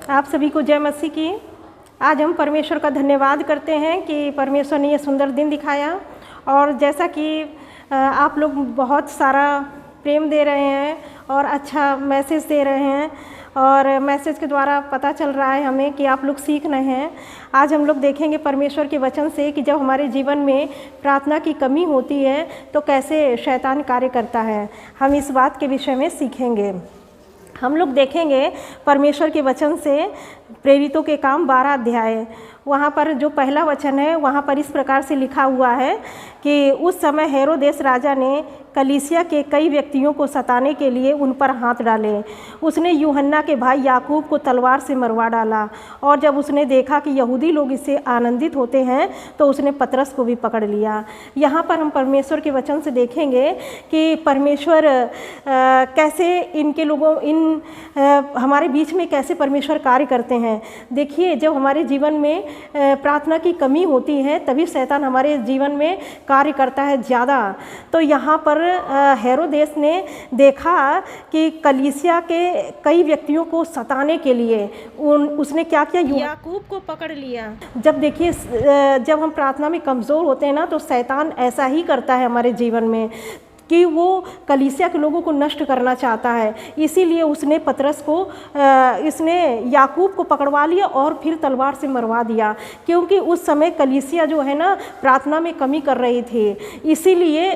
आप सभी को जय मसीह की। आज हम परमेश्वर का धन्यवाद करते हैं कि परमेश्वर ने ये सुंदर दिन दिखाया और जैसा कि आप लोग बहुत सारा प्रेम दे रहे हैं और अच्छा मैसेज दे रहे हैं और मैसेज के द्वारा पता चल रहा है हमें कि आप लोग सीख रहे हैं। आज हम लोग देखेंगे परमेश्वर के वचन से कि जब हमारे जीवन में प्रार्थना की कमी होती है तो कैसे शैतान कार्य करता है। हम इस बात के विषय में सीखेंगे। हम लोग देखेंगे परमेश्वर के वचन से प्रेरितों के काम 12 अध्याय, वहाँ पर जो पहला वचन है वहाँ पर इस प्रकार से लिखा हुआ है कि उस समय हेरोदेस राजा ने कलीसिया के कई व्यक्तियों को सताने के लिए उन पर हाथ डाले। उसने यूहन्ना के भाई याकूब को तलवार से मरवा डाला और जब उसने देखा कि यहूदी लोग इससे आनंदित होते हैं तो उसने पतरस को भी पकड़ लिया। यहाँ पर हम परमेश्वर के वचन से देखेंगे कि परमेश्वर कैसे हमारे बीच में कैसे परमेश्वर कार्य करते हैं। देखिए, जब हमारे जीवन में प्रार्थना की कमी होती है तभी शैतान हमारे जीवन में कार्य करता है ज़्यादा। तो यहाँ पर हेरोदेस ने देखा कि कलीसिया के कई व्यक्तियों को सताने के लिए उसने क्या किया, याकूब को पकड़ लिया। जब देखिए, जब हम प्रार्थना में कमज़ोर होते हैं ना तो शैतान ऐसा ही करता है हमारे जीवन में कि वो कलीसिया के लोगों को नष्ट करना चाहता है। इसीलिए उसने इसने याकूब को पकड़वा लिया और फिर तलवार से मरवा दिया, क्योंकि उस समय कलीसिया जो है ना प्रार्थना में कमी कर रही थी। इसीलिए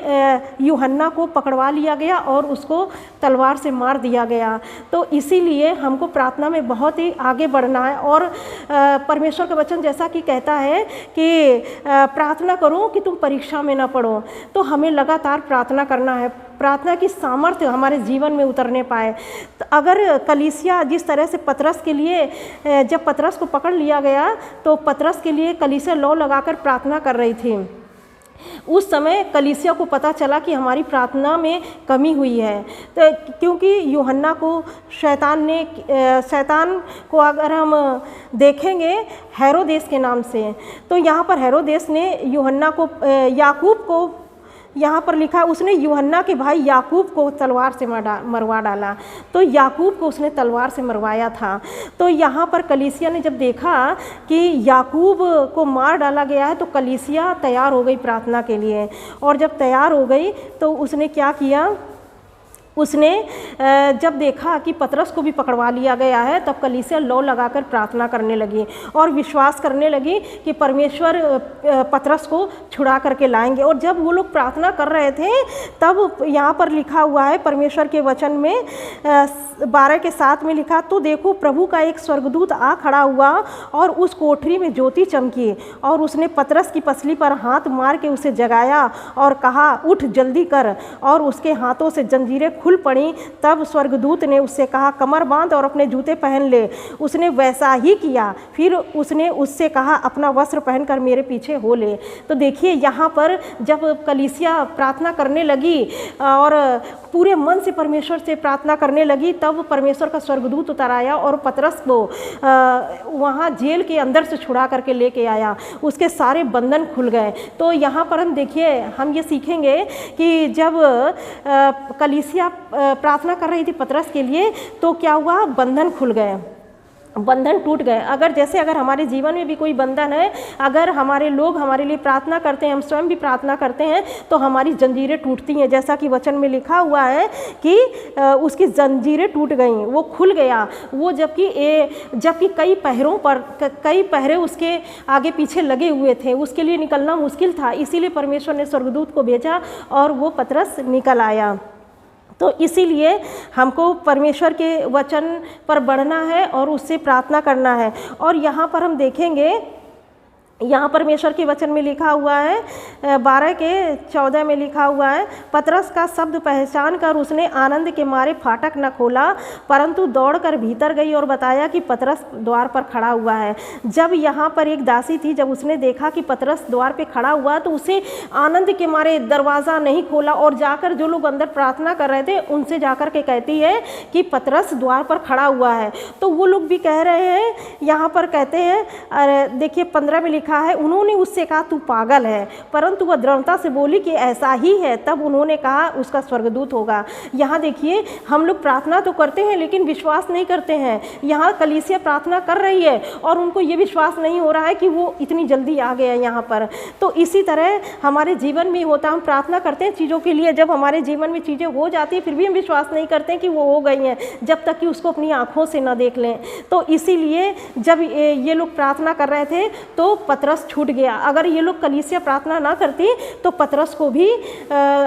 यूहन्ना को पकड़वा लिया गया और उसको तलवार से मार दिया गया। तो इसीलिए हमको प्रार्थना में बहुत ही आगे बढ़ना है और परमेश्वर का वचन जैसा कि कहता है कि प्रार्थना करो कि तुम परीक्षा में ना पड़ो। तो हमें लगातार प्रार्थना करना है, प्रार्थना की सामर्थ्य हमारे जीवन में उतरने पाए। तो अगर कलीसिया जिस तरह से पतरस के लिए, जब पतरस को पकड़ लिया गया तो पतरस के लिए कलीसिया लौ लगाकर प्रार्थना कर रही थी। उस समय कलीसिया को पता चला कि हमारी प्रार्थना में कमी हुई है। तो क्योंकि यूहन्ना को शैतान को अगर हम देखेंगे हेरोदेस के नाम से, तो यहाँ पर हेरोदेस ने याकूब को यहाँ पर लिखा, उसने यूहन्ना के भाई याकूब को तलवार से मरवा डाला। तो याकूब को उसने तलवार से मरवाया था। तो यहाँ पर कलीसिया ने जब देखा कि याकूब को मार डाला गया है तो कलीसिया तैयार हो गई प्रार्थना के लिए। और जब तैयार हो गई तो उसने क्या किया, उसने जब देखा कि पतरस को भी पकड़वा लिया गया है तब कलीसिया लौ लगाकर प्रार्थना करने लगी और विश्वास करने लगी कि परमेश्वर पतरस को छुड़ा करके लाएंगे। और जब वो लोग प्रार्थना कर रहे थे तब यहाँ पर लिखा हुआ है परमेश्वर के वचन में 12:7 में लिखा, तो देखो प्रभु का एक स्वर्गदूत आ खड़ा हुआ और उस कोठरी में ज्योति चमकी और उसने पतरस की पसली पर हाथ मार के उसे जगाया और कहा, उठ जल्दी कर। और उसके हाथों से जंजीरें खुल पड़ी। तब स्वर्गदूत ने उससे कहा, कमर बांध और अपने जूते पहन ले। उसने वैसा ही किया। फिर उसने उससे कहा, अपना वस्त्र पहनकर मेरे पीछे हो ले। तो देखिए, यहाँ पर जब कलीसिया प्रार्थना करने लगी और पूरे मन से परमेश्वर से प्रार्थना करने लगी तब परमेश्वर का स्वर्गदूत उतर आया और पतरस को वहाँ जेल के अंदर से छुड़ा करके लेके आया। उसके सारे बंधन खुल गए। तो यहाँ पर हम ये सीखेंगे कि जब कलीसिया प्रार्थना कर रही थी पतरस के लिए तो क्या हुआ, बंधन खुल गए, बंधन टूट गए। अगर हमारे जीवन में भी कोई बंधन है, अगर हमारे लोग हमारे लिए प्रार्थना करते हैं, हम स्वयं भी प्रार्थना करते हैं तो हमारी जंजीरें टूटती हैं। जैसा कि वचन में लिखा हुआ है कि उसकी जंजीरें टूट गईं, वो खुल गया। वो जबकि कई पहरे उसके आगे पीछे लगे हुए थे, उसके लिए निकलना मुश्किल था। इसीलिए परमेश्वर ने स्वर्गदूत को भेजा और वो पतरस निकल आया। तो इसीलिए हमको परमेश्वर के वचन पर बढ़ना है और उससे प्रार्थना करना है। और यहाँ पर हम देखेंगे, यहाँ परमेश्वर के वचन में लिखा हुआ है 12:14 में लिखा हुआ है, पतरस का शब्द पहचान कर उसने आनंद के मारे फाटक न खोला परंतु दौड़कर भीतर गई और बताया कि पतरस द्वार पर खड़ा हुआ है। जब यहाँ पर एक दासी थी, जब उसने देखा कि पतरस द्वार पे खड़ा हुआ तो उसे आनंद के मारे दरवाज़ा नहीं खोला और जाकर जो लोग अंदर प्रार्थना कर रहे थे उनसे जाकर के कहती है कि पतरस द्वार पर खड़ा हुआ है। तो वो लोग भी कह रहे हैं, यहाँ पर कहते हैं देखिए 15 में लिखा है, उन्होंने उससे कहा तू पागल है, परंतु वह दृढ़ता से बोली कि ऐसा ही है। तब उन्होंने कहा उसका स्वर्गदूत होगा। यहाँ देखिए हम लोग प्रार्थना तो करते हैं लेकिन विश्वास नहीं करते हैं। यहाँ कलीसिया प्रार्थना कर रही है और उनको ये विश्वास नहीं हो रहा है कि वो इतनी जल्दी आ गया यहाँ पर। तो इसी तरह हमारे जीवन में होता, हम प्रार्थना करते हैं चीज़ों के लिए, जब हमारे जीवन में चीज़ें हो जाती है फिर भी हम विश्वास नहीं करते हैं कि वो हो गई हैं, जब तक कि उसको अपनी आँखों से न देख लें। तो इसीलिए जब ये लोग प्रार्थना कर रहे थे तो पतरस छूट गया। अगर ये लोग कलीसिया प्रार्थना ना करती तो पतरस को भी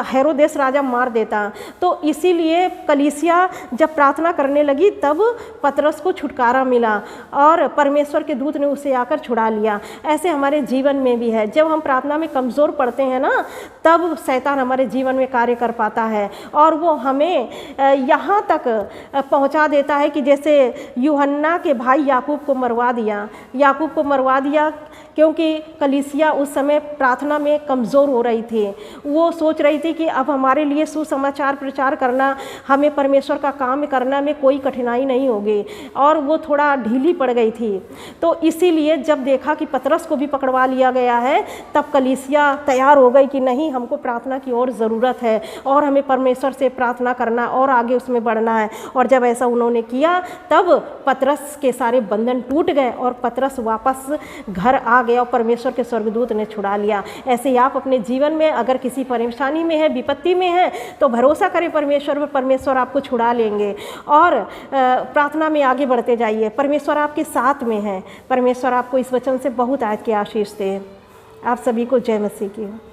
हेरोदेस राजा मार देता। तो इसीलिए कलीसिया जब प्रार्थना करने लगी तब पतरस को छुटकारा मिला और परमेश्वर के दूत ने उसे आकर छुड़ा लिया। ऐसे हमारे जीवन में भी है, जब हम प्रार्थना में कमज़ोर पड़ते हैं ना, तब शैतान हमारे जीवन में कार्य कर पाता है और वो हमें यहाँ तक पहुँचा देता है कि जैसे यूहन्ना के भाई याकूब को मरवा दिया क्योंकि कलीसिया उस समय प्रार्थना में कमज़ोर हो रही थी। वो सोच रही थी कि अब हमारे लिए सुसमाचार प्रचार करना, हमें परमेश्वर का काम करना में कोई कठिनाई नहीं होगी, और वो थोड़ा ढीली पड़ गई थी। तो इसीलिए जब देखा कि पतरस को भी पकड़वा लिया गया है, तब कलीसिया तैयार हो गई कि नहीं, हमको प्रार्थना की और ज़रूरत है और हमें परमेश्वर से प्रार्थना करना और आगे उसमें बढ़ना है। और जब ऐसा उन्होंने किया तब पतरस के सारे बंधन टूट गए और पतरस वापस घर आ गया और परमेश्वर के स्वर्गदूत ने छुड़ा लिया। ऐसे ही आप अपने जीवन में अगर किसी परेशानी में है, विपत्ति में है, तो भरोसा करें परमेश्वर पर, परमेश्वर आपको छुड़ा लेंगे। और प्रार्थना में आगे बढ़ते जाइए, परमेश्वर आपके साथ में है। परमेश्वर आपको इस वचन से बहुत आयत की आशीष दे। आप सभी को जय मसीह की।